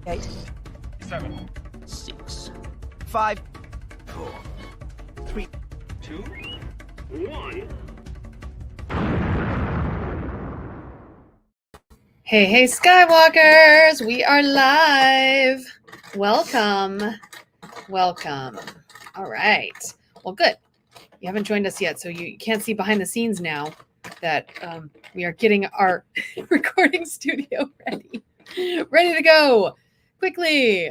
8, 7, 6, 5, 4, 3, 2, 1. Hey, Skywalkers! We are live. Welcome. All right. Well, good. You haven't joined us yet, so you can't see behind the scenes now that we are getting our recording studio ready to go quickly.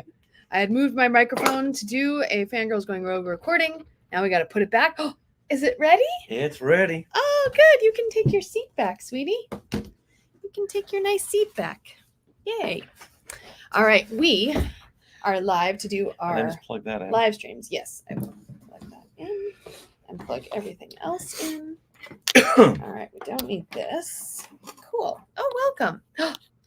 I had moved my microphone to do a Fangirls Going Rogue recording. Now we got to put it back. Oh, is it ready? It's ready. Oh, good. You can take your seat back, sweetie. You can take your nice seat back. Yay. All right. We are live to do And then our just plug that in. live streams. Yes, I will plug that in and plug everything else in. All right. We don't need this. Cool. Oh, welcome.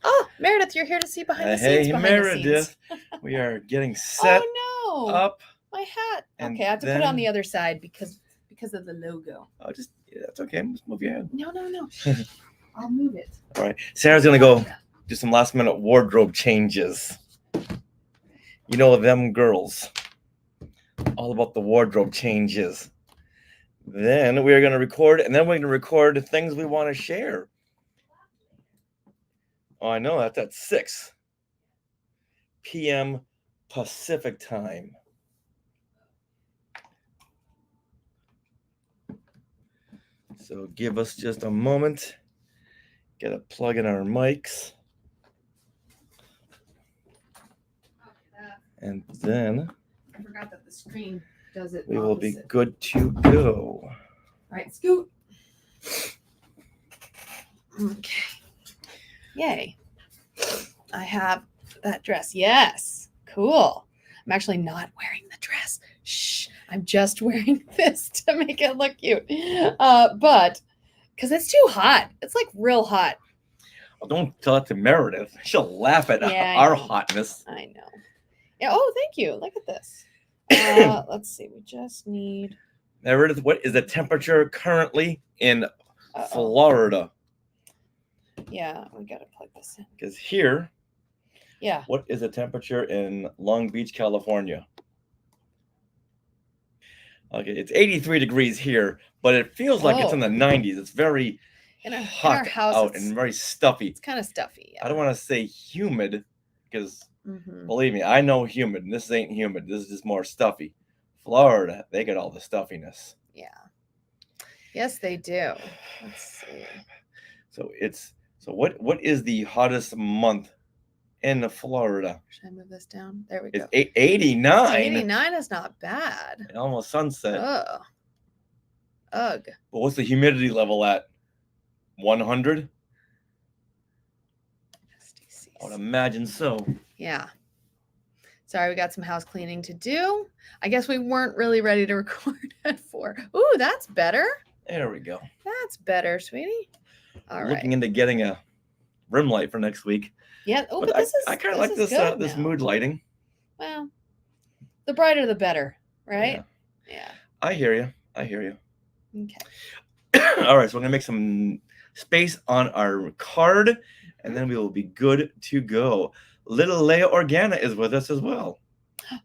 Oh, Meredith, you're here to see behind the scenes. Hey, behind Meredith. The scenes. We are getting set Oh, no. up. My hat. And Okay, I have to put it on then- the other side because of the logo. Oh, that's okay. Just move your head. No. I'll move it. All right. Sarah's going to go do some last minute wardrobe changes. You know them girls. All about the wardrobe changes. Then we're going to record, and then we're going to record the things we want to share. Oh, I know. That's at 6 p.m. Pacific time. So give us just a moment. Get a plug in our mics. And then I forgot that the screen does it. we will be opposite. good to go. All right, scoot. Okay. Yay. I have that dress. Yes. Cool. I'm actually not wearing the dress. Shh. I'm just wearing this to make it look cute. But because it's too hot. It's like real hot. Well, don't tell it to Meredith. She'll laugh at Yeah, I our know. hotness. I know. Yeah. Oh, thank you. Look at this. Let's see. We just need. Meredith, what is the temperature currently in Uh-oh. Florida? Yeah, we gotta plug this in. Because here, Yeah. what is the temperature in Long Beach, California? Okay, it's 83 degrees here, but it feels like it's in the 90s. It's very In our hot house, out it's- and very stuffy. It's kind of stuffy. Yeah. I don't want to say humid because, Mhm. believe me, I know humid. And this ain't humid. This is just more stuffy. Florida, they get all the stuffiness. Yeah. Yes, they do. Let's see. So what is the hottest month in Florida? Should I move this down? There we It's go. 89. 89 is not bad. Almost sunset. Ugh. Ugh. But what's the humidity level at? 100? I would imagine so. Yeah. Sorry, we got some house cleaning to do. I guess we weren't really ready to record at 4. Ooh, that's better. There we go. That's better, sweetie. All right. Looking into getting a rim light for next week. Yeah. Oh, but this is. I kind of like this good this now. mood lighting. Well, the brighter the better, right? Yeah. I hear you. Okay. All right, so we're gonna make some space on our card, and then we will be good to go. Little Leia Organa is with us as well.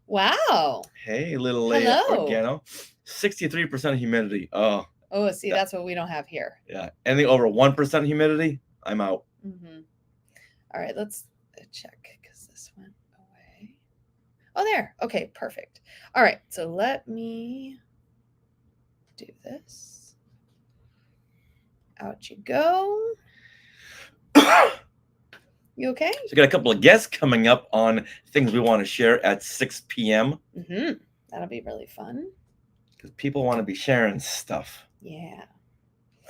Wow. Hey, little Leia Hello. Organa. 63% humidity. Oh, Oh, see, Yeah. that's what we don't have here. yeah. Anything over 1% humidity, I'm out. Mm-hmm. All right, let's check because this went away. Oh, there. Okay, perfect. All right, so let me do this. Out you go. You okay? So we got a couple of guests coming up on things we want to share at 6 p.m. Mm-hmm. That'll be really fun. because people want to be sharing stuff. Yeah.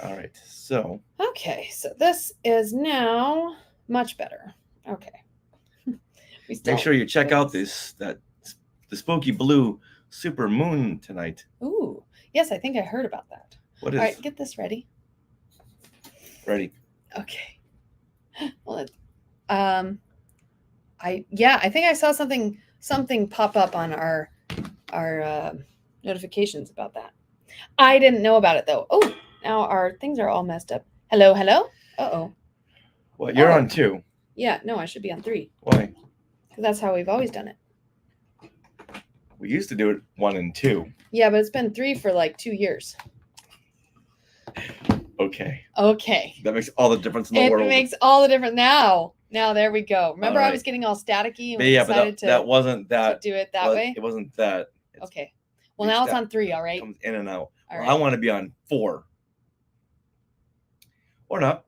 All right, so Okay, so this is now much better. Okay. make sure you check out the spooky blue super moon tonight. Ooh, yes, I think I heard about that. What All is right, get this ready. ready? Okay. Well, I think I saw something pop up on our notifications about that. I didn't know about it though. Oh, now our things are all messed up. Hello. Uh-oh. Well, you're Oh. on 2. Yeah, no, I should be on 3. Why? That's how we've always done it. We used to do it 1 and 2. Yeah, but it's been 3 for like 2 years. Okay. Okay. That makes all the difference in the It world. makes all the difference now. Now there we go. Remember, All I right. was getting all staticky and But we yeah, but decided that wasn't to that. do it that way. It wasn't that. It's Okay. Well, now it's on 3. All right. comes in and out. All Well, right. I want to be on 4. Or not.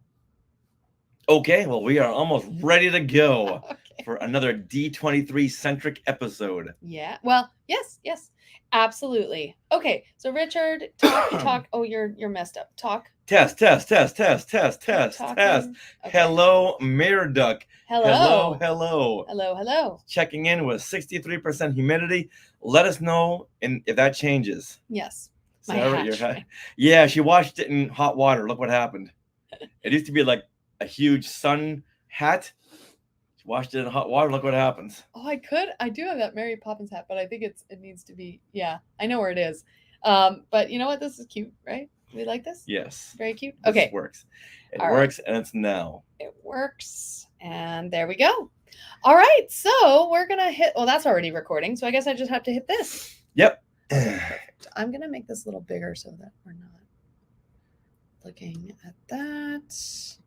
Okay, well, we are almost ready to go Okay. for another D23 centric episode. Yeah. Well, yes, absolutely. Okay. So Richard, talk. Oh, you're messed up. Talk. Test. Talking. Okay. Hello, Mirror Duck. Hello. Hello. Checking in with 63% humidity. Let us know if that changes. Yes. My Sarah, hat. Yeah, she washed it in hot water. Look what happened. It used to be like a huge sun hat. She washed it in hot water. Look what happens. Oh, I do have that Mary Poppins hat, but I think it needs to be. Yeah, I know where it is. But you know what? This is cute, right? We like this. Yes. Very cute. This Okay. works. It All works, and it's now. It works. And there we go. All right. So we're going to hit, well, that's already recording. So I guess I just have to hit this. Yep. Perfect. I'm going to make this a little bigger so that we're not looking at that.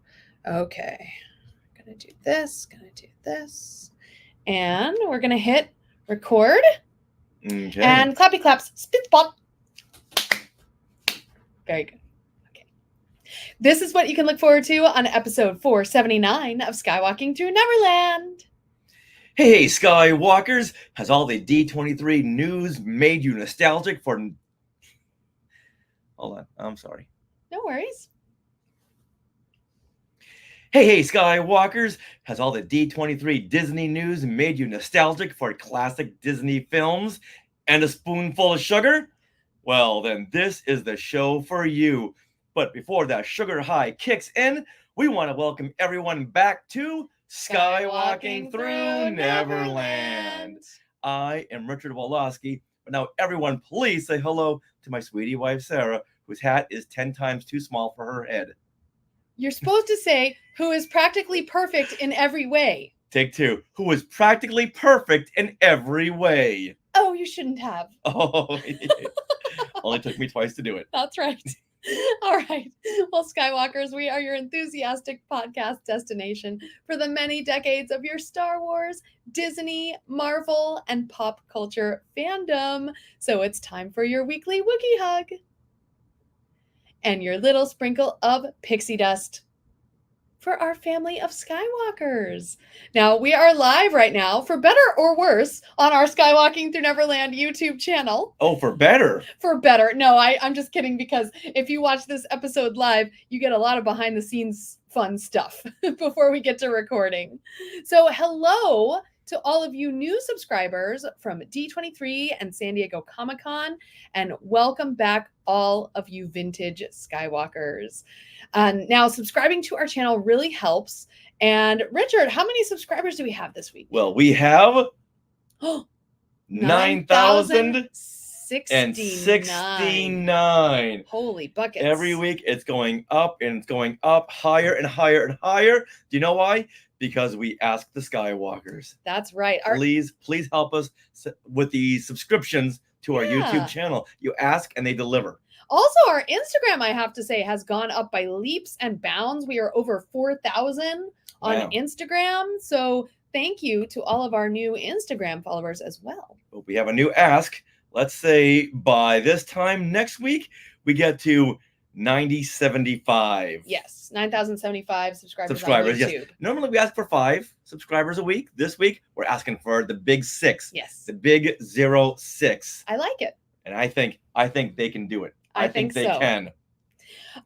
Okay. Going to do this. And we're going to hit record. Okay. And clappy claps. Spit spot. Very good. Okay. This is what you can look forward to on episode 479 of Skywalking Through Neverland. Hey, Skywalkers! Has all the D23 news made you nostalgic for... Hold on. I'm sorry. No worries. Hey, Skywalkers! Has all the D23 Disney news made you nostalgic for classic Disney films and a spoonful of sugar? Well, then this is the show for you. But before that sugar high kicks in, we want to welcome everyone back to Skywalking Through Neverland. I am Richard Woloski, but now everyone please say hello to my sweetie wife, Sarah, whose hat is 10 times too small for her head. You're supposed to say, who is practically perfect in every way. Take 2. Who is practically perfect in every way. Oh, you shouldn't have. Oh, only took me twice to do it. That's right. All right. Well, Skywalkers, we are your enthusiastic podcast destination for the many decades of your Star Wars, Disney, Marvel, and pop culture fandom. So it's time for your weekly Wookiee hug and your little sprinkle of pixie dust for our family of Skywalkers. Now, we are live right now, for better or worse, on our Skywalking Through Neverland YouTube channel. Oh, for better. For better. No, I'm just kidding, because if you watch this episode live, you get a lot of behind the scenes fun stuff before we get to recording. So hello to all of you new subscribers from D23 and San Diego Comic-Con, and welcome back all of you vintage Skywalkers. Now, subscribing to our channel really helps. And Richard, how many subscribers do we have this week? Well, we have 9,069. Holy buckets. Every week it's going up, and it's going up higher and higher and higher. Do you know why? Because we ask the Skywalkers. That's right. Please help us with the subscriptions to our YouTube channel. You ask and they deliver. Also, our Instagram, I have to say, has gone up by leaps and bounds. We are over 4,000 on Instagram. So thank you to all of our new Instagram followers as well. But we have a new ask. Let's say by this time next week, we get to 9,075. Yes, 9,075 subscribers on YouTube. Yes. Normally we ask for 5 subscribers a week. This week we're asking for the big 6. Yes, the big 06. I like it, and I think they can do it. I think they can.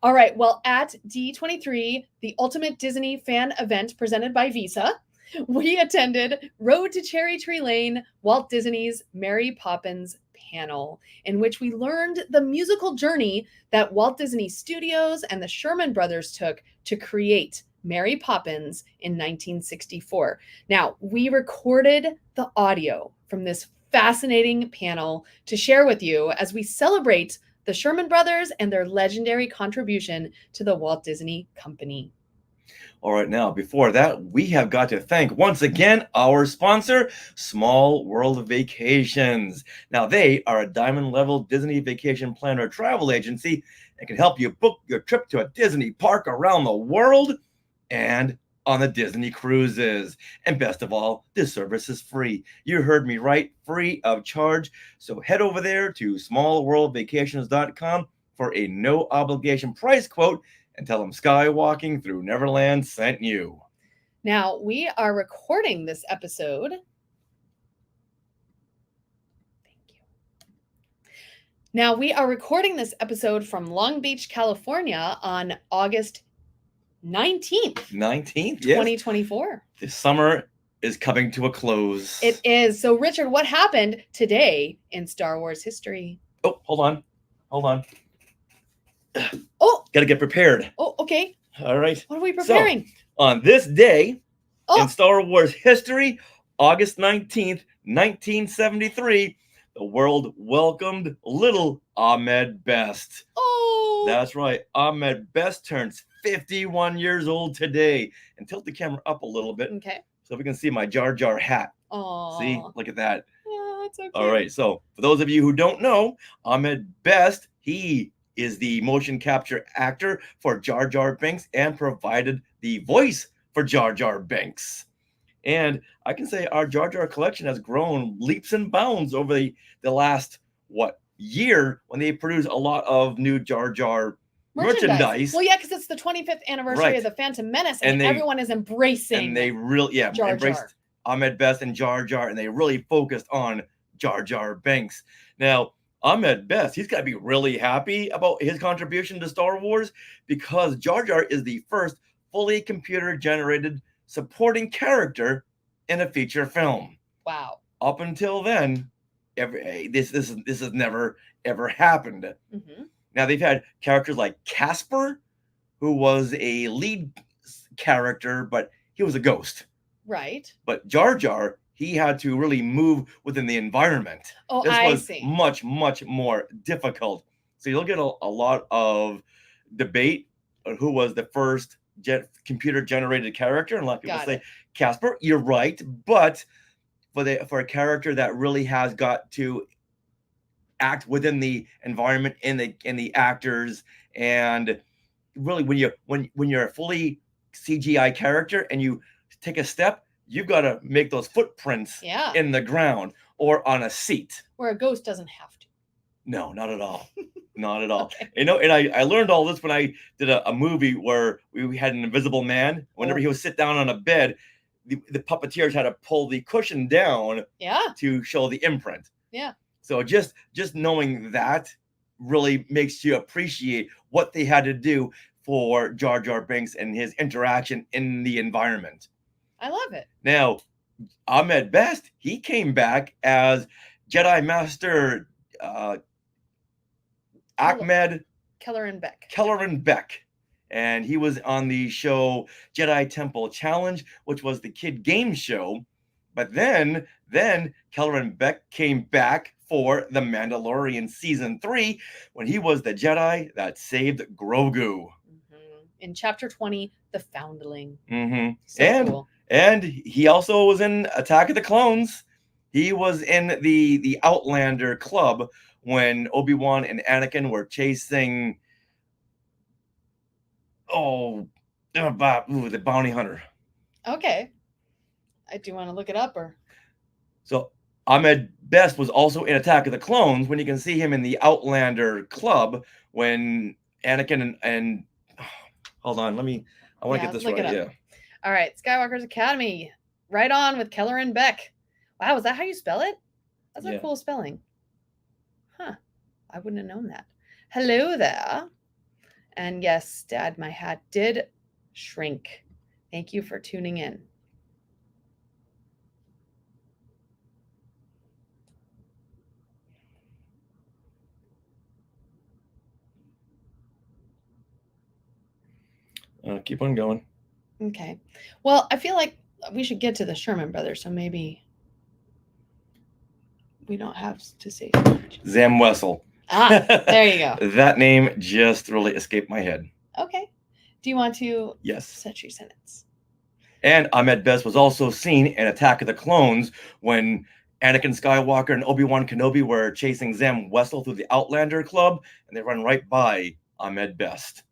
All right. Well, at D23, the Ultimate Disney Fan Event presented by Visa, we attended Road to Cherry Tree Lane, Walt Disney's Mary Poppins panel, in which we learned the musical journey that Walt Disney Studios and the Sherman brothers took to create Mary Poppins in 1964. Now, we recorded the audio from this fascinating panel to share with you as we celebrate the Sherman brothers and their legendary contribution to the Walt Disney Company. All right, now, before that, we have got to thank once again our sponsor, Small World Vacations. Now, they are a diamond level Disney vacation planner travel agency that can help you book your trip to a Disney park around the world and on the Disney cruises. And best of all, this service is free. You heard me right, free of charge. So head over there to smallworldvacations.com for a no obligation price quote and tell them Skywalking Through Neverland sent you. Now, we are recording this episode. Thank you. Now, we are recording this episode from Long Beach, California on August 19th. 19th, yes. 2024. The summer is coming to a close. It is. So, Richard, what happened today in Star Wars history? Oh, hold on. Oh, Got to get prepared. oh, okay. All right. What are we preparing? On this day Oh. in Star Wars history, August 19th, 1973, the world welcomed little Ahmed Best. Oh. That's right. Ahmed Best turns 51 years old today. And tilt the camera up a little bit Okay. so we can see my Jar Jar hat. Oh. See? Look at that. Oh, that's okay. All right. So for those of you who don't know, Ahmed Best, he is the motion capture actor for Jar Jar Binks and provided the voice for Jar Jar Binks. And I can say our Jar Jar collection has grown leaps and bounds over the last, year when they produce a lot of new Jar Jar merchandise. Well, yeah, because it's the 25th anniversary Right. of the Phantom Menace, And and they- everyone is embracing. And they really, Jar embraced Jar. Ahmed Best and Jar Jar, and they really focused on Jar Jar Binks. Now, Ahmed Best, he's got to be really happy about his contribution to Star Wars because Jar Jar is the first fully computer-generated supporting character in a feature film. Wow. Up until then, this has never ever happened. Mm-hmm. Now they've had characters like Casper, who was a lead character, but he was a ghost. Right. But Jar Jar, he had to really move within the environment. Oh, This I was see. much more difficult. So you'll get a lot of debate on who was the first computer generated character, and a lot of people Got say it. Casper. You're right, but for a character that really has got to act within the environment and the actors, and really when you're a fully CGI character and you take a step, you've got to make those footprints Yeah. in the ground or on a seat. Where a ghost doesn't have to. No, not at all. Not at all. Okay. And I learned all this when I did a movie where we had an invisible man. Whenever Oh. he would sit down on a bed, the puppeteers had to pull the cushion down Yeah. to show the imprint. Yeah. So just knowing that really makes you appreciate what they had to do for Jar Jar Binks and his interaction in the environment. I love it. Now, Ahmed Best, he came back as Jedi Master Ahmed Keller and Beck. Kelleran Beck. And he was on the show Jedi Temple Challenge, which was the kid game show. But then Kelleran Beck came back for The Mandalorian Season 3 when he was the Jedi that saved Grogu. Mm-hmm. In Chapter 20, The Foundling. Mm-hmm. So cool. And he also was in Attack of the Clones. He was in the Outlander Club when Obi-Wan and Anakin were chasing the bounty hunter. Okay. I do want to look it up, or So Ahmed Best was also in Attack of the Clones when you can see him in the Outlander Club when Anakin and hold on, I want to get this look it right. up. Yeah. All right, Skywalker's Academy. Right on with Keller and Beck. Wow, is that how you spell it? That's a Yeah. cool spelling. Huh. I wouldn't have known that. Hello there. And yes, Dad, my hat did shrink. Thank you for tuning in. Keep on going. Okay. Well, I feel like we should get to the Sherman brothers, so maybe we don't have to say so much. Zam Wessel. Ah, there you go. That name just really escaped my head. Okay. Do you want to Yes. set your sentence? And Ahmed Best was also seen in Attack of the Clones when Anakin Skywalker and Obi-Wan Kenobi were chasing Zam Wesell through the Outlander Club, and they run right by Ahmed Best.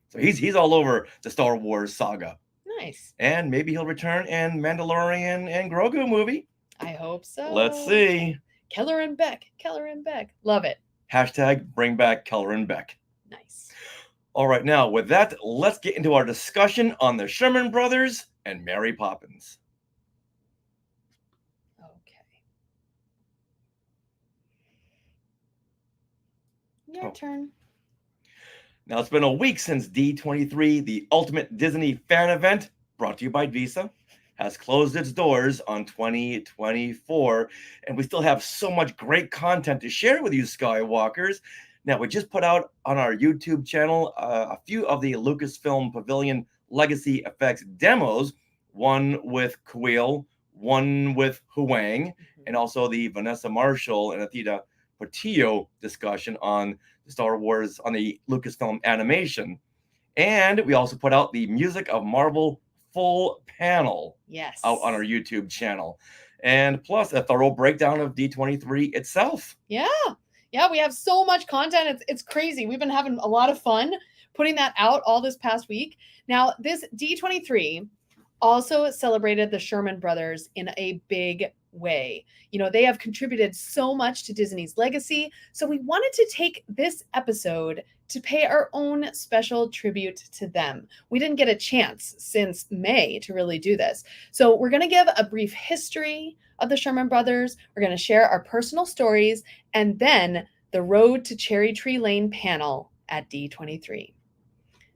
So he's all over the Star Wars saga. Nice. And maybe he'll return in Mandalorian and Grogu movie. I hope so. Let's see. Keller and Beck. Keller and Beck. Love it. Hashtag bring back Keller and Beck. Nice. All right, now with that, let's get into our discussion on the Sherman Brothers and Mary Poppins. Okay. Your turn. Now, it's been a week since D23, the ultimate Disney fan event, brought to you by Visa, has closed its doors on 2024, and we still have so much great content to share with you, Skywalkers. Now, we just put out on our YouTube channel a few of the Lucasfilm Pavilion Legacy Effects demos, one with Kuil, one with Huang, and also the Vanessa Marshall and Athena Portillo discussion on the Star Wars, on the Lucasfilm animation. And we also put out the Music of Marvel full panel out on our YouTube channel. And plus a thorough breakdown of D23 itself. Yeah, we have so much content. It's crazy. We've been having a lot of fun putting that out all this past week. Now, this D23 also celebrated the Sherman Brothers in a big way. You know, they have contributed so much to Disney's legacy. So we wanted to take this episode to pay our own special tribute to them. We didn't get a chance since May to really do this. So we're going to give a brief history of the Sherman Brothers. We're going to share our personal stories and then the Road to Cherry Tree Lane panel at D23.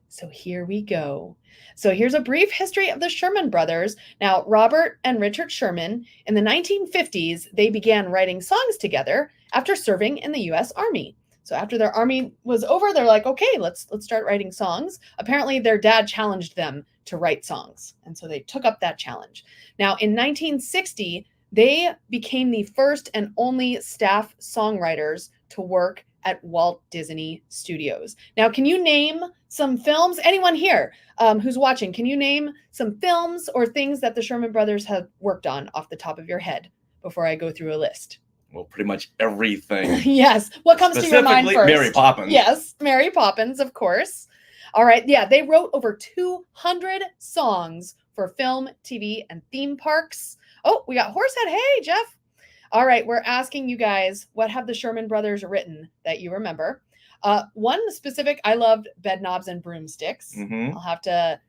So here we go. So here's a brief history of the Sherman Brothers. Now, Robert and Richard Sherman, in the 1950s, they began writing songs together after serving in the U.S. Army. So after their army was over, they're like, okay, let's start writing songs. Apparently, their dad challenged them to write songs, and so they took up that challenge. Now, in 1960, they became the first and only staff songwriters to work at Walt Disney Studios. Now, can you name some films? Anyone here who's watching, can you name some films or things that the Sherman Brothers have worked on off the top of your head before I go through a list? Well, pretty much everything. Yes. What comes to your mind first? Mary Poppins. Yes, Mary Poppins, of course. All right. Yeah, they wrote over 200 songs for film, TV, and theme parks. Oh, we got Horsehead. Hey, Jeff. All right. We're asking you guys, what have the Sherman Brothers written that you remember? One specific, I loved Bed Knobs and Broomsticks. Mm-hmm. I'll have to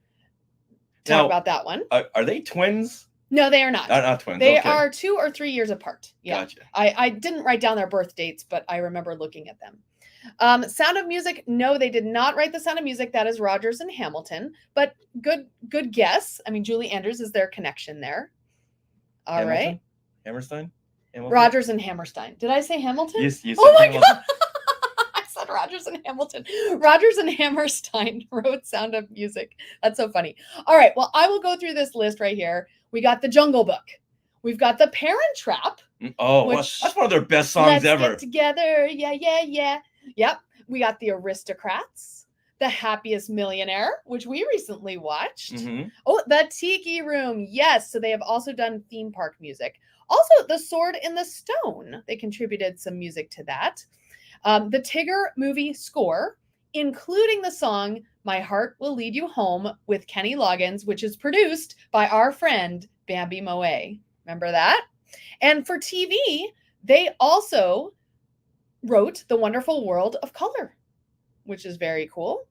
talk about that one. Are they twins? No, they are not. Not twins. They okay. are 2 or 3 years apart. Yeah. Gotcha. I didn't write down their birth dates, but I remember looking at them. Sound of Music. No, they did not write the Sound of Music. That is Rodgers and Hamilton. But good guess. I mean, Julie Andrews is their connection there. All right. Hammerstein? Rodgers and Hammerstein. Did I say Hamilton? Yes, you said oh my Hamilton. God. I said Rodgers and Hamilton. Rodgers and Hammerstein wrote Sound of Music. That's so funny. All right. Well, I will go through this list right here. We got The Jungle Book. We've got The Parent Trap. Oh, that's one of their best songs ever. Let's get together. Yeah. Yep. We got The Aristocrats. The Happiest Millionaire, which we recently watched. Mm-hmm. Oh, The Tiki Room. Yes. So they have also done theme park music. Also, The Sword in the Stone. They contributed some music to that. The Tigger movie score, including the song My Heart Will Lead You Home with Kenny Loggins, which is produced by our friend Bambi Moe. Remember that? And for TV, they also wrote The Wonderful World of Color, which is very cool.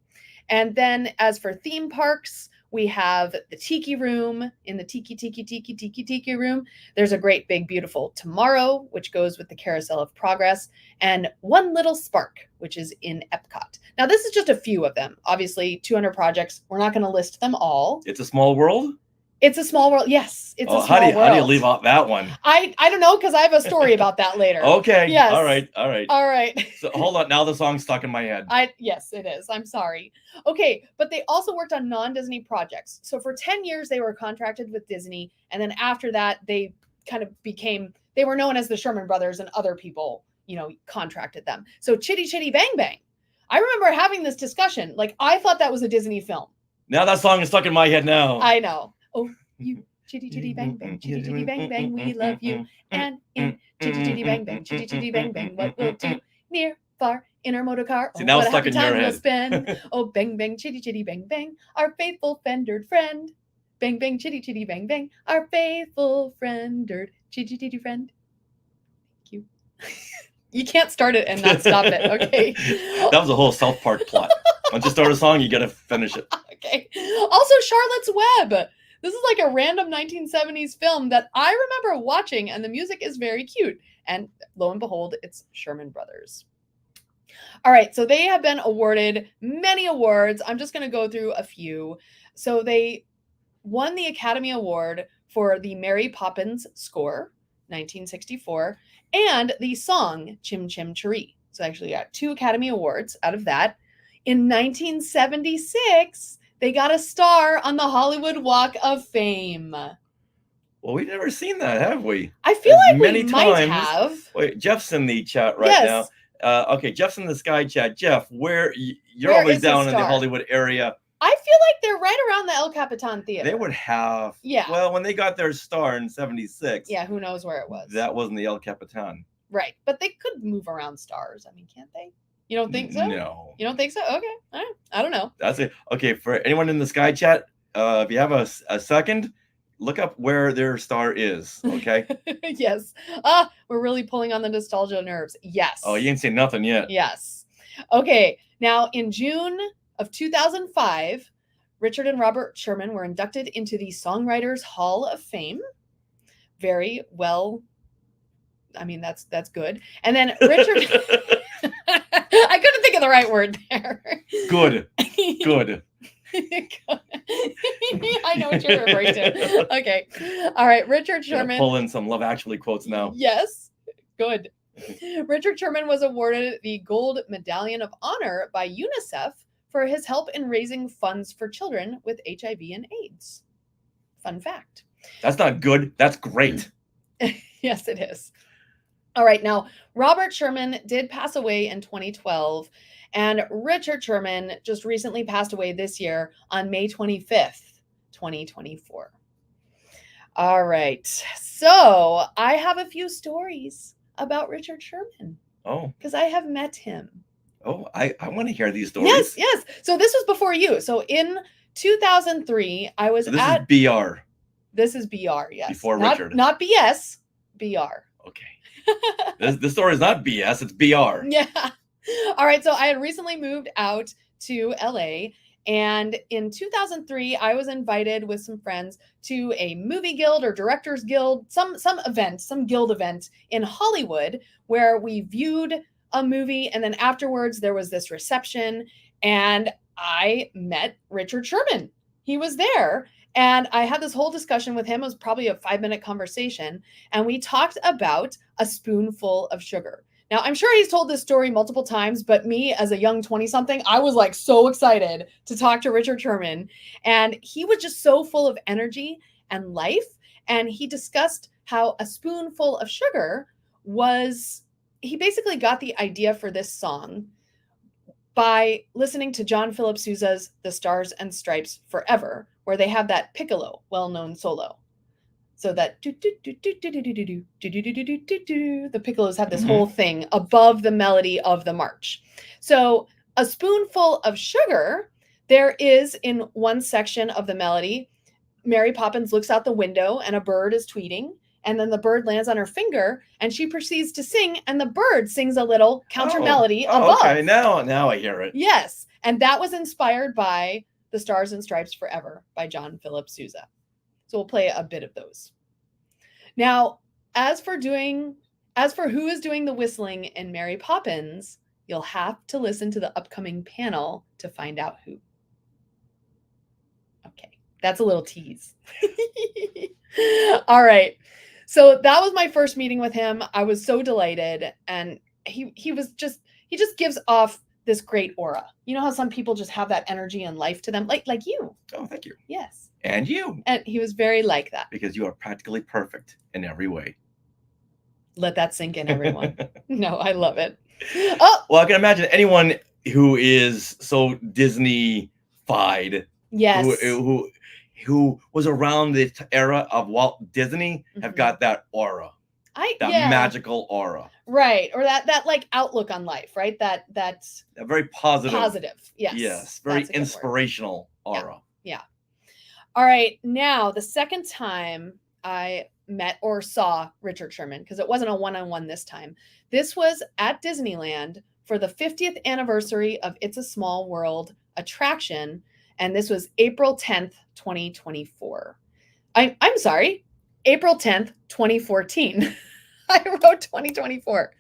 And then as for theme parks, we have the Tiki Room. In the Tiki Room, there's a great big beautiful Tomorrow, which goes with the Carousel of Progress, and One Little Spark, which is in Epcot. Now, this is just a few of them. Obviously, 200 projects. We're not going to list them all. It's a Small World? It's a Small World. Yes, it's a small world. How do you leave out that one? I don't know, because I have a story about that later. Okay. Yes. All right. So hold on. Now the song's stuck in my head. Yes, it is. I'm sorry. Okay, but they also worked on non-Disney projects. So for 10 years, they were contracted with Disney. And then after that, they kind of they were known as the Sherman Brothers, and other people, contracted them. So Chitty Chitty Bang Bang. I remember having this discussion. Like, I thought that was a Disney film. Now that song is stuck in my head now. I know. Oh, you chitty chitty bang bang, chitty chitty bang bang, we love you. And in chitty chitty bang bang, chitty chitty bang bang, what we'll do near, far, in our motor car. See, now what it's a stuck happy in your time we'll head. spend. Oh, bang bang, chitty chitty bang bang, our faithful fendered friend. Bang bang, chitty chitty bang bang, our faithful friendered chitty chitty friend. Thank you. You can't start it and not stop it, okay? That was a whole South Park plot. Once you start a song, you gotta finish it. Okay. Also, Charlotte's Web. This is like a random 1970s film that I remember watching, and the music is very cute. And lo and behold, it's Sherman Brothers. All right, so they have been awarded many awards. I'm just going to go through a few. So they won the Academy Award for the Mary Poppins score, 1964, and the song Chim Chim Cheree. So actually got 2 Academy Awards out of that. In 1976, they got a star on the Hollywood Walk of Fame. Well, we've never seen that, have we? I feel As like many we might times- have. Wait, Jeff's in the chat right Yes. now. Okay, Jeff's in the Sky chat. Jeff, you're Where always is the down in the star? Hollywood area. I feel like they're right around the El Capitan Theater. They would have. Yeah. Well, when they got their star in '76, Yeah, who knows where it was. that wasn't the El Capitan. Right. But they could move around stars. I mean, can't they? You don't think so? No. You don't think so? Okay. All right. I don't know. That's it. Okay, for anyone in the Sky chat, if you have a second, look up where their star is. Okay. Yes. We're really pulling on the nostalgia nerves. Yes. Oh, you ain't seen nothing yet. Yes. Okay. Now, in June of 2005, Richard and Robert Sherman were inducted into the Songwriters Hall of Fame. Very well. I mean, that's good. And then Richard, I couldn't think of the right word there. Good. Good. I know what you're referring to. Okay. All right. Richard Gonna Sherman. pull in some Love Actually quotes now. Yes. Good. Richard Sherman was awarded the Gold Medallion of Honor by UNICEF for his help in raising funds for children with HIV and AIDS. Fun fact. That's not good. That's great. Yes, it is. All right. Now, Robert Sherman did pass away in 2012, and Richard Sherman just recently passed away this year on May 25th, 2024. All right. So I have a few stories about Richard Sherman Oh, because I have met him. oh, I want to hear these stories. Yes, yes. So this was before you. So in 2003, I was So this at. is BR. This is BR, yes. Before not, Richard. Not BS, BR. Okay. This story is not BS. It's BR. Yeah. All right. So I had recently moved out to LA. And in 2003, I was invited with some friends to a movie guild or directors guild, some event, some guild event in Hollywood where we viewed a movie. And then afterwards, there was this reception and I met Richard Sherman. He was there. And I had this whole discussion with him. It was probably a 5-minute conversation. And we talked about a spoonful of sugar. Now, I'm sure he's told this story multiple times, but me as a young 20-something, I was like so excited to talk to Richard Sherman. And he was just so full of energy and life. And he discussed how a spoonful of sugar was, he basically got the idea for this song by listening to John Philip Sousa's The Stars and Stripes Forever, where they have that piccolo, well-known solo. So that the piccolos have this whole thing above the melody of the march. So a spoonful of sugar, there is in one section of the melody, Mary Poppins looks out the window and a bird is tweeting. And then the bird lands on her finger and she proceeds to sing and the bird sings a little counter melody above. Okay, now I hear it. Yes. And that was inspired by The Stars and Stripes Forever by John Philip Sousa. So we'll play a bit of those. Now, as for who is doing the whistling in Mary Poppins, you'll have to listen to the upcoming panel to find out who. Okay, that's a little tease. All right. So that was my first meeting with him. I was so delighted. And he just gives off this great aura. You know how some people just have that energy and life to them, like you. Oh, thank you. Yes. And you. And he was very like that. Because you are practically perfect in every way. Let that sink in, everyone. No, I love it. Oh, Well, I can imagine anyone who is so Disney-fied Yes. who was around the era of Walt Disney have Mhm. got that aura, that Yeah. magical aura, Right. Or that like outlook on life, right? That's a very positive, positive. Yes. yes, very That's a good word. inspirational aura. Yeah. All right. Now, the second time I met or saw Richard Sherman, because it wasn't a one-on-one this time, this was at Disneyland for the 50th anniversary of It's a Small World attraction. And this was April 10th, 2024. I'm sorry, April 10th, 2014. I wrote 2024.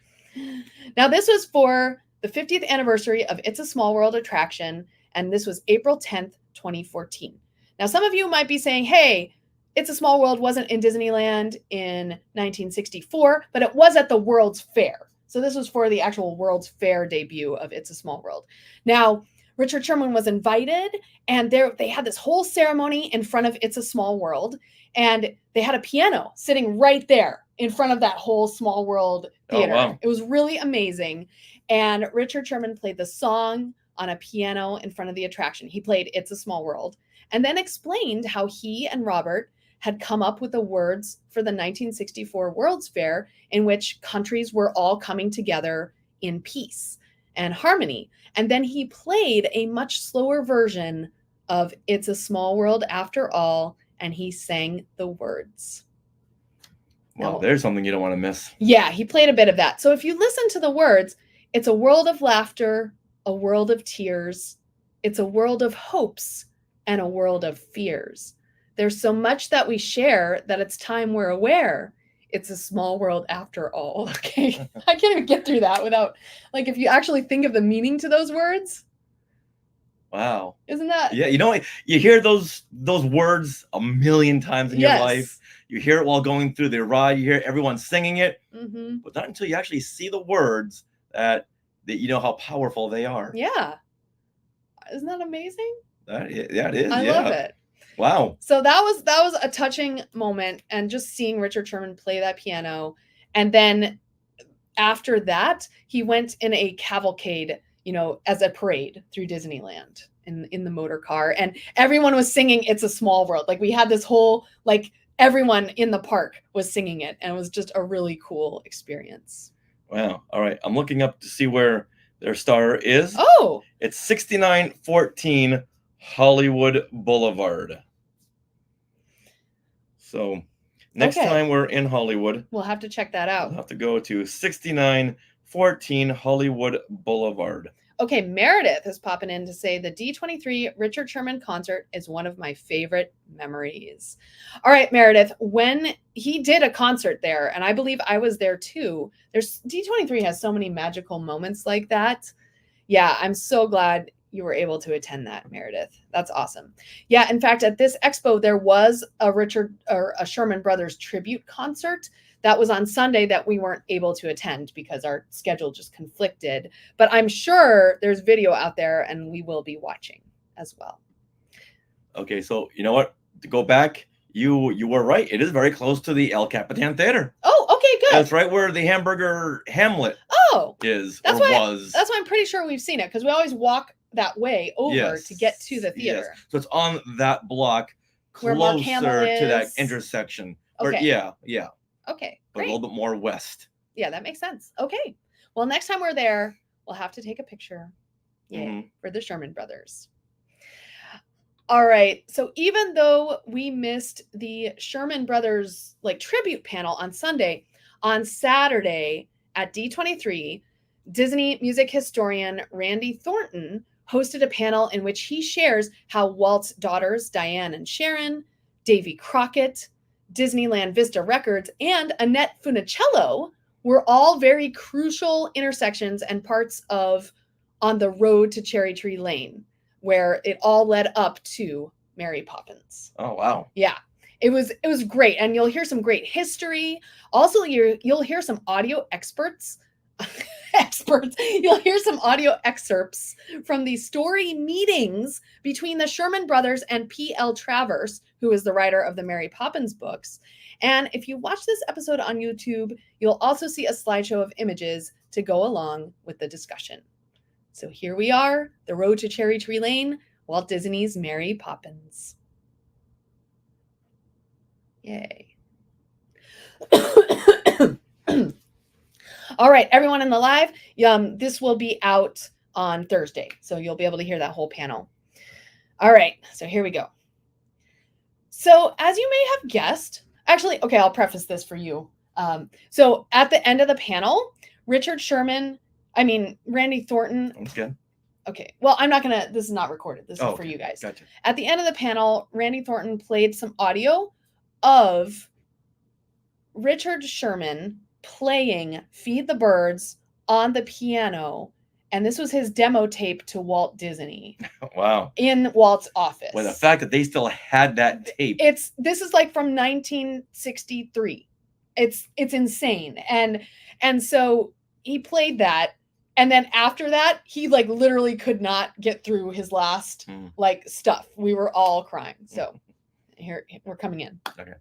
Now, this was for the 50th anniversary of It's a Small World attraction, and this was April 10th, 2014. Now, some of you might be saying, hey, It's a Small World wasn't in Disneyland in 1964, but it was at the World's Fair. So this was for the actual World's Fair debut of It's a Small World. Now, Richard Sherman was invited, and they had this whole ceremony in front of It's a Small World, and they had a piano sitting right there in front of that whole Small World theater. Oh, wow. It was really amazing. And Richard Sherman played the song on a piano in front of the attraction. He played It's a Small World, and then explained how he and Robert had come up with the words for the 1964 World's Fair, in which countries were all coming together in peace and harmony. And then he played a much slower version of It's a Small World After All, and he sang the words. Well, Now, there's something you don't want to miss. yeah, he played a bit of that. So if you listen to the words, it's a world of laughter, a world of tears. It's a world of hopes and a world of fears. There's so much that we share that it's time we're aware. It's a small world after all. Okay. I can't even get through that without, like, if you actually think of the meaning to those words. Wow. Isn't that? Yeah, you know, you hear those words a million times in your life. You hear it while going through the ride. You hear everyone singing it, but not until you actually see the words that you know how powerful they are. Yeah. Isn't that amazing? Yeah, it is. I love it. Wow. So that was a touching moment, and just seeing Richard Sherman play that piano. And then after that, he went in a cavalcade, you know, as a parade through Disneyland in the motor car, and everyone was singing It's a Small World. Like, we had this whole, like, everyone in the park was singing it, and it was just a really cool experience. Wow. All right. I'm looking up to see where their star is. Oh, it's 6914 Hollywood Boulevard. So next time we're in Hollywood, we'll have to check that out. We'll have to go to 6914 Hollywood Boulevard. Okay, Meredith is popping in to say the D23 Richard Sherman concert is one of my favorite memories. All right, Meredith, when he did a concert there, and I believe I was there too, D23 has so many magical moments like that. Yeah, I'm so glad you were able to attend that, Meredith. That's awesome. Yeah, in fact, at this expo, there was a Sherman Brothers tribute concert that was on Sunday that we weren't able to attend because our schedule just conflicted. But I'm sure there's video out there, and we will be watching as well. Okay, so you know what? To go back, you were right. It is very close to the El Capitan Theater. Oh, okay, good. That's right where the Hamburger Hamlet is that's or why, was. That's why I'm pretty sure we've seen it, because we always walk that way over to get to the theater. Yes. So it's on that block, where Mark Hamill closer to that intersection. Okay. Yeah. Okay, but a little bit more west. Yeah, that makes sense. Okay. Well, next time we're there, we'll have to take a picture. Yay, for the Sherman Brothers. All right. So even though we missed the Sherman Brothers like tribute panel on Sunday, on Saturday at D23, Disney music historian Randy Thornton hosted a panel in which he shares how Walt's daughters, Diane and Sharon, Davy Crockett, Disneyland Vista Records, and Annette Funicello were all very crucial intersections and parts of On the Road to Cherry Tree Lane, where it all led up to Mary Poppins. Oh, wow. Yeah. It was great. And you'll hear some great history. Also, you'll hear some audio You'll hear some audio excerpts from the story meetings between the Sherman Brothers and P.L. Travers, who is the writer of the Mary Poppins books. And if you watch this episode on YouTube, you'll also see a slideshow of images to go along with the discussion. So here we are, the road to Cherry Tree Lane. Walt Disney's Mary Poppins. Yay. All right, everyone in the live, this will be out on Thursday, so you'll be able to hear that whole panel. All right, so here we go. So as you may have guessed, actually, okay, I'll preface this for you. So at the end of the panel, Randy Thornton. Okay. Okay, well, this is not recorded. This is for Okay. you guys. Gotcha. At the end of the panel, Randy Thornton played some audio of Richard Sherman playing Feed the Birds on the piano. And this was his demo tape to Walt Disney Wow. in Walt's office. Well, the fact that they still had that tape. This is like from 1963. It's insane. And so he played that. And then after that, he like literally could not get through his last like stuff. We were all crying. So here we're coming in. Okay.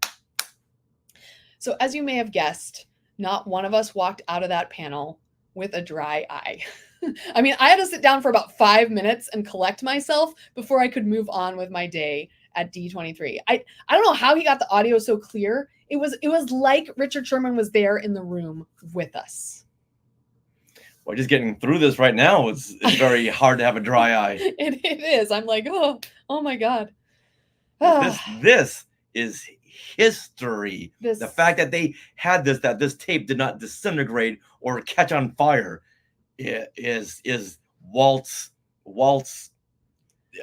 So as you may have guessed, not one of us walked out of that panel with a dry eye. I mean, I had to sit down for about 5 minutes and collect myself before I could move on with my day at D23. I don't know how he got the audio so clear. It was like Richard Sherman was there in the room with us. Well, just getting through this right now, it's very hard to have a dry eye. It is. I'm like, oh my God. This is history. The fact that they had that this tape did not disintegrate or catch on fire is Walt's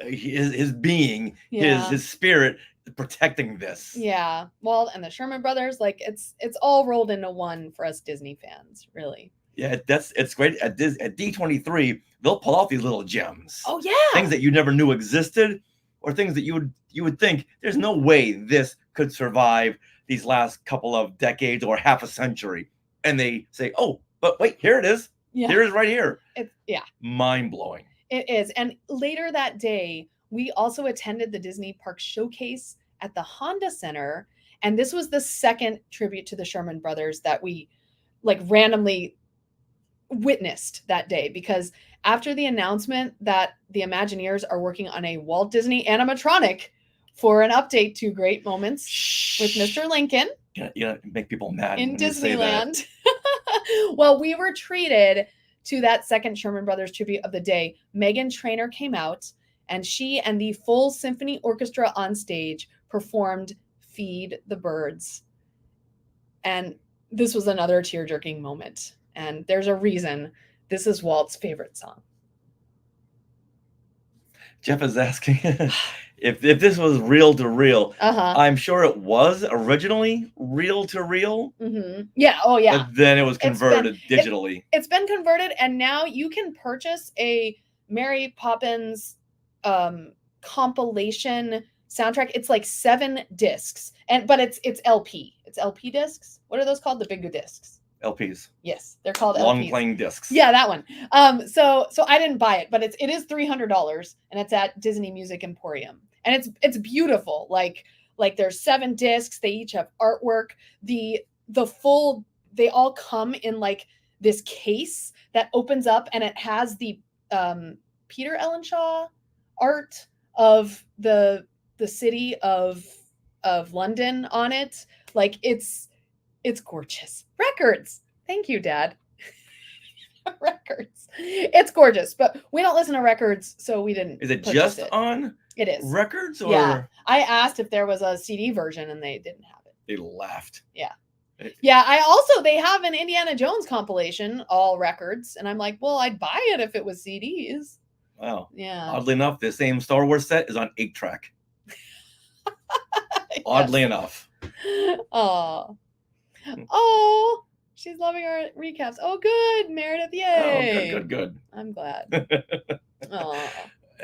his being, his spirit protecting this. Yeah. Walt and the Sherman brothers, like it's all rolled into one for us Disney fans, really. Yeah, it's great. At D23, they'll pull out these little gems. Oh yeah. Things that you never knew existed, or things that you would think there's no way this could survive these last couple of decades or half a century. And they say, oh, but wait, here it is. Yeah. Here it is right here. It's mind-blowing. It is. And later that day, we also attended the Disney Park Showcase at the Honda Center. And this was the second tribute to the Sherman brothers that we like randomly witnessed that day, because after the announcement that the Imagineers are working on a Walt Disney animatronic for an update to Great Moments with Mr. Lincoln. Yeah, make people mad in Disneyland. Well, we were treated to that second Sherman Brothers tribute of the day. Meghan Trainor came out, and she and the full symphony orchestra on stage performed Feed the Birds. And this was another tear-jerking moment. And there's a reason this is Walt's favorite song. Jeff is asking if this was reel to reel. I'm sure it was originally reel to reel. Mm-hmm. Yeah. Oh, yeah. But then it was converted digitally. It's been converted, and now you can purchase a Mary Poppins compilation soundtrack. It's like 7 discs, but it's LP. It's LP discs. What are those called? The big discs. LPs. Yes, they're called long LPs. playing discs. Yeah, that one. So I didn't buy it, but it is $300, and it's at Disney Music Emporium, and it's beautiful. Like there's 7 discs. They each have artwork. The full, they all come in like this case that opens up, and it has the Peter Ellenshaw art of the city of London on it. Like it's gorgeous. Records. Thank you, Dad. Records. It's gorgeous, but we don't listen to records, so we didn't. Is it just on? It is. Records? Or? Yeah. I asked if there was a CD version, and they didn't have it. They laughed. Yeah. Yeah. They have an Indiana Jones compilation, all records, and I'm like, well, I'd buy it if it was CDs. Wow. Yeah. Oddly enough, the same Star Wars set is on 8-track. Yes. Oddly enough. Oh, she's loving our recaps. Oh, good, Meredith. Yay. Oh, good. I'm glad. Oh.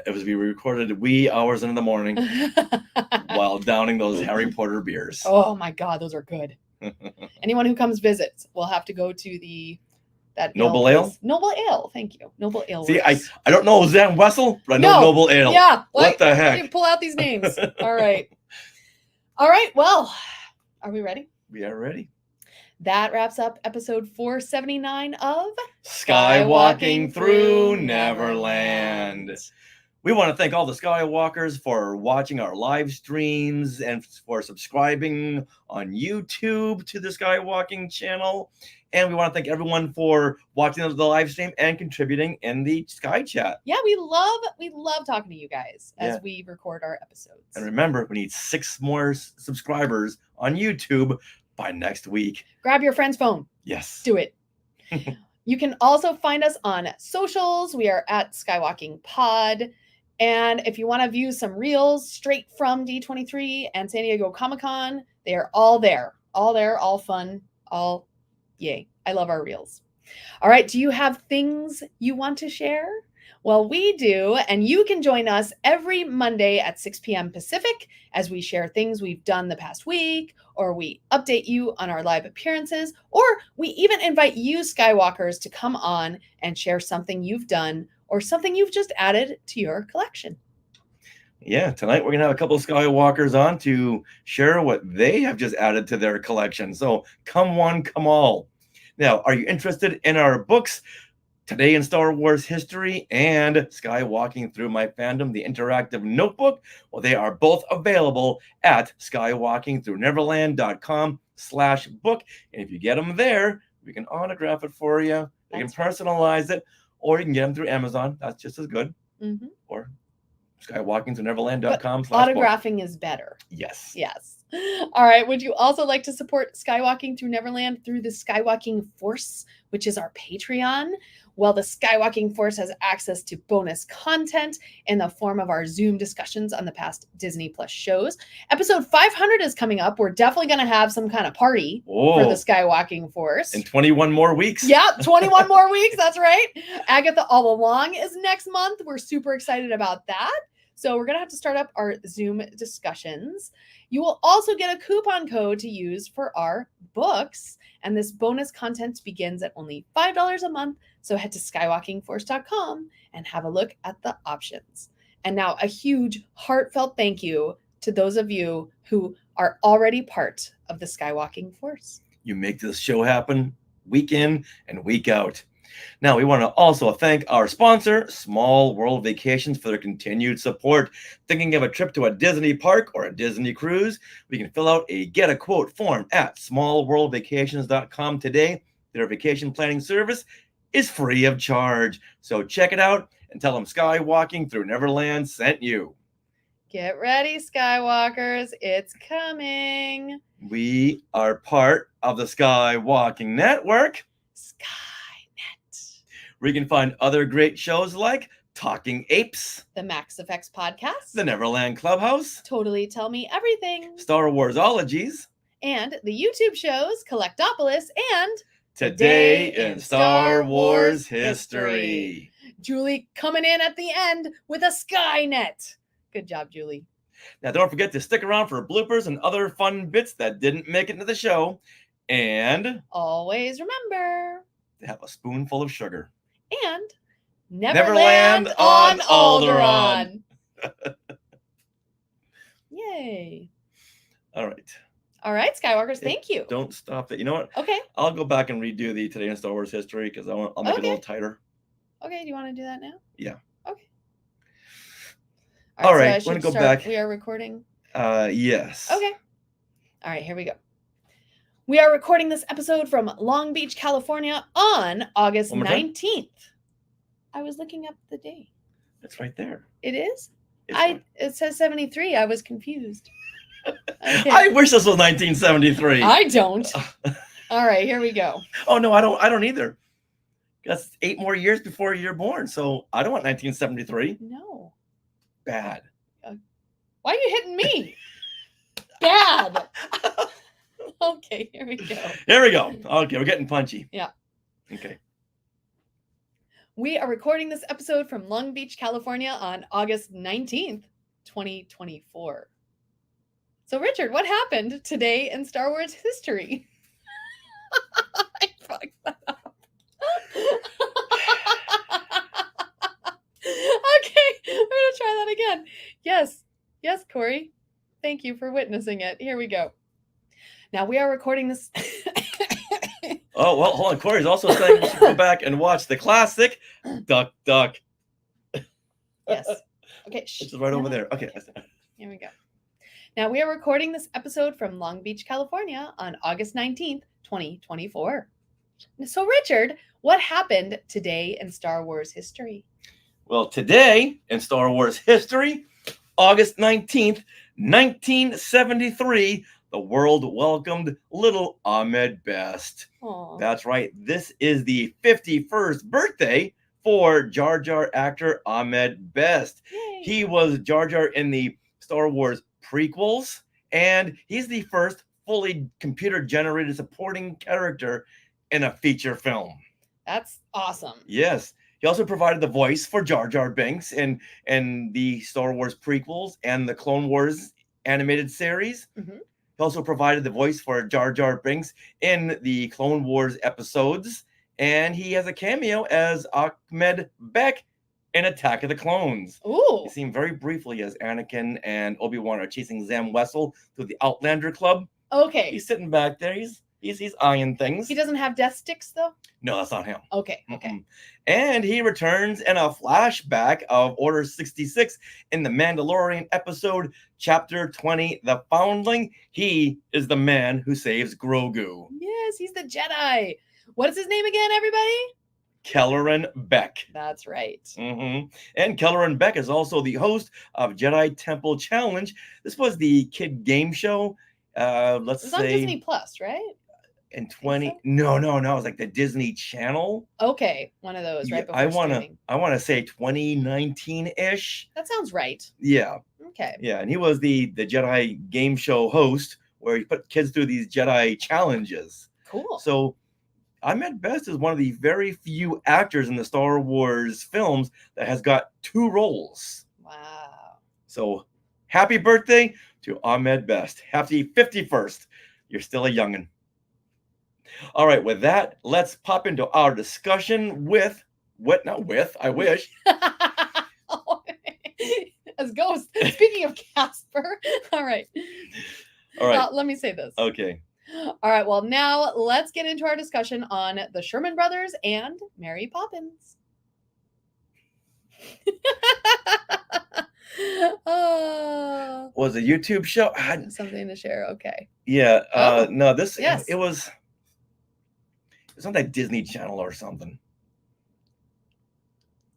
It was being recorded wee hours into the morning while downing those Harry Potter beers. Oh my God, those are good. Anyone who comes visits will have to go to that Noble Ale? Noble Ale, thank you. Noble Ale. See, I don't know Zan Wessel, but I know Noble Ale. Yeah. What the heck? Pull out these names. All right. All right. Well, are we ready? We are ready. That wraps up episode 479 of Skywalking Through Neverland. We want to thank all the Skywalkers for watching our live streams and for subscribing on YouTube to the Skywalking channel. And we want to thank everyone for watching the live stream and contributing in the Sky Chat. Yeah, we love talking to you guys as Yeah. we record our episodes. And remember, we need 6 more subscribers on YouTube by next week. Grab your friend's phone. Yes. Do it. You can also find us on socials. We are at Skywalking Pod. And if you want to view some reels straight from D23 and San Diego Comic-Con, they are all there. All fun, all yay. I love our reels. All right, do you have things you want to share? Well, we do, and you can join us every Monday at 6 p.m. Pacific as we share things we've done the past week, or we update you on our live appearances, or we even invite you Skywalkers to come on and share something you've done or something you've just added to your collection. Yeah, tonight we're going to have a couple of Skywalkers on to share what they have just added to their collection. So come one, come all. Now, are you interested in our books, Today in Star Wars History and Skywalking Through My Fandom, the interactive notebook? Well, they are both available at skywalkingthroughneverland.com/book. And if you get them there, we can autograph it for you. You can personalize it, or you can get them through Amazon. That's just as good. Mm-hmm. Or skywalkingthroughneverland.com/book. Autographing is better. Yes. Yes. All right. Would you also like to support Skywalking Through Neverland through the Skywalking Force, which is our Patreon? Well, the Skywalking Force has access to bonus content in the form of our Zoom discussions on the past Disney Plus shows. Episode 500 is coming up. We're definitely going to have some kind of party for the Skywalking Force. In 21 more weeks. Yeah, 21 more weeks. That's right. Agatha All Along is next month. We're super excited about that. So we're going to have to start up our Zoom discussions. You will also get a coupon code to use for our books. And this bonus content begins at only $5 a month. So head to skywalkingforce.com and have a look at the options. And now a huge heartfelt thank you to those of you who are already part of the Skywalking Force. You make this show happen week in and week out. Now, we want to also thank our sponsor, Small World Vacations, for their continued support. Thinking of a trip to a Disney park or a Disney cruise? We can fill out a Get a Quote form at smallworldvacations.com today. Their vacation planning service is free of charge. So check it out and tell them Skywalking Through Neverland sent you. Get ready, Skywalkers. It's coming. We are part of the Skywalking Network. Skynet. Where you can find other great shows like Talking Apes, The Max Effects Podcast, The Neverland Clubhouse, Totally Tell Me Everything, Star Warsologies, and the YouTube shows Collectopolis and Today in Star Wars History. Julie coming in at the end with a Skynet. Good job, Julie. Now, don't forget to stick around for bloopers and other fun bits that didn't make it into the show. And always remember to have a spoonful of sugar. And Neverland on Alderaan. Yay. All right. All right, Skywalkers, thank you. Don't stop it. You know what? Okay. I'll go back and redo the Today in Star Wars History because I'll make it a little tighter. Okay, do you want to do that now? Yeah. Okay. All right, so want to go back. We are recording? Yes. Okay. All right, here we go. We are recording this episode from Long Beach, California on August 19th. I was looking up the day. It's right there. It is? It says 73. I was confused. Okay. I wish this was 1973. I don't. All right, here we go. Oh no, I don't either. That's 8 more years before you're born, so I don't want 1973. No. Bad. Why are you hitting me? Bad. Okay, here we go. Here we go. Okay, we're getting punchy. Yeah. Okay. We are recording this episode from Long Beach, California on August 19th, 2024. So, Richard, what happened today in Star Wars history? I fucked that up. Okay, we're going to try that again. Yes, Corey. Thank you for witnessing it. Here we go. Now, we are recording this. Oh, well, hold on. Corey's also saying we should go back and watch the classic Duck Duck. Yes. Okay, shh. It's right No, over no. there. Okay. Here we go. Now we are recording this episode from Long Beach, California on August 19th, 2024. So, Richard, what happened today in Star Wars history? Well, today in Star Wars history, August 19th, 1973, the world welcomed little Ahmed Best. Aw. That's right. This is the 51st birthday for Jar Jar actor Ahmed Best. Yay. He was Jar Jar in the Star Wars prequels, and he's the first fully computer-generated supporting character in a feature film. That's awesome. Yes. He also provided the voice for Jar Jar Binks in the Star Wars prequels and the Clone Wars animated series. Mhm. He also provided the voice for Jar Jar Binks in the Clone Wars episodes, and he has a cameo as Ahmed Beck in Attack of the Clones. Ooh. He's seen very briefly as Anakin and Obi-Wan are chasing Zam Wessel through the Outlander Club. Okay. He's sitting back there. He's eyeing things. He doesn't have death sticks, though? No, that's not him. Okay. Okay. Mm-mm. And he returns in a flashback of Order 66 in the Mandalorian episode, Chapter 20, The Foundling. He is the man who saves Grogu. Yes, he's the Jedi. What is his name again, everybody? Kelleran Beck. That's right. And Kelleran Beck is also the host of Jedi Temple Challenge. This was the kid game show. Let's It was on say Disney Plus, right? in 20. so? No, it was like the Disney Channel. Okay, one of those right before I streaming. want to say 2019-ish. That sounds right. Yeah. Okay. Yeah, and he was the Jedi game show host where he put kids through these Jedi challenges. Cool. So Ahmed Best is one of the very few actors in the Star Wars films that has got 2 roles. Wow. So happy birthday to Ahmed Best. Happy 51st. You're still a youngin'. All right, with that, let's pop into our discussion I wish. As Ghost. Speaking of Casper. All right. All right. Let me say this. Okay. All right. Well, now let's get into our discussion on the Sherman brothers and Mary Poppins. Oh, Was a YouTube show? something to share. Okay. Yeah. Oh, No, this yes. it was. It's not that Disney Channel or something.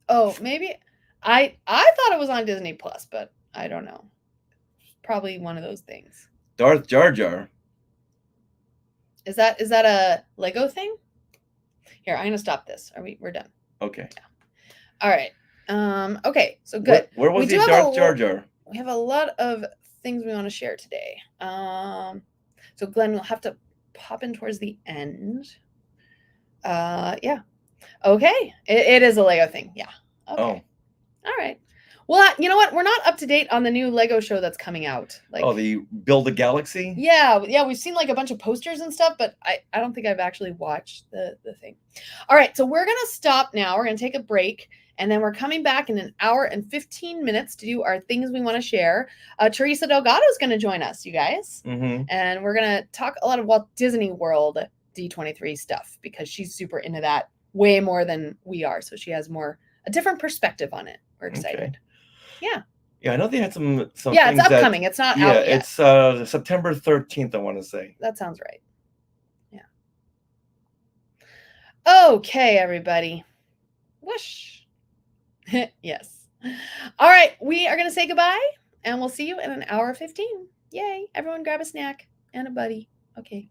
Oh, maybe I thought it was on Disney Plus, but I don't know. Probably one of those things. Darth Jar Jar. Is that a Lego thing? Here, I'm gonna stop this. We're done. Okay. All right. Okay, so good. Where was We do the have Darth a Jar Jar? We have a lot of things we want to share today. So Glenn will have to pop in towards the end. Yeah. Okay. It is a Lego thing. Yeah. Okay. Oh. All right. Well, you know what? We're not up to date on the new Lego show that's coming out. Like, The Build a Galaxy? yeah, we've seen like a bunch of posters and stuff, but I don't think I've actually watched the thing. All right, so we're gonna stop now. We're gonna take a break, and then we're coming back in an hour and 15 minutes to do our things we want to share. Teresa Delgado is gonna join us, you guys, and we're gonna talk a lot of Walt Disney World D23 stuff because she's super into that way more than we are. So she has a different perspective on it. We're excited. Okay. Yeah. Yeah, I know they had some Yeah, things it's upcoming. It's not out yet. it's September 13th, I want to say. That sounds right. Yeah. Okay, everybody. Whoosh. Yes. All right, we are going to say goodbye, and we'll see you in an hour 15. Yay. Everyone grab a snack and a buddy. Okay.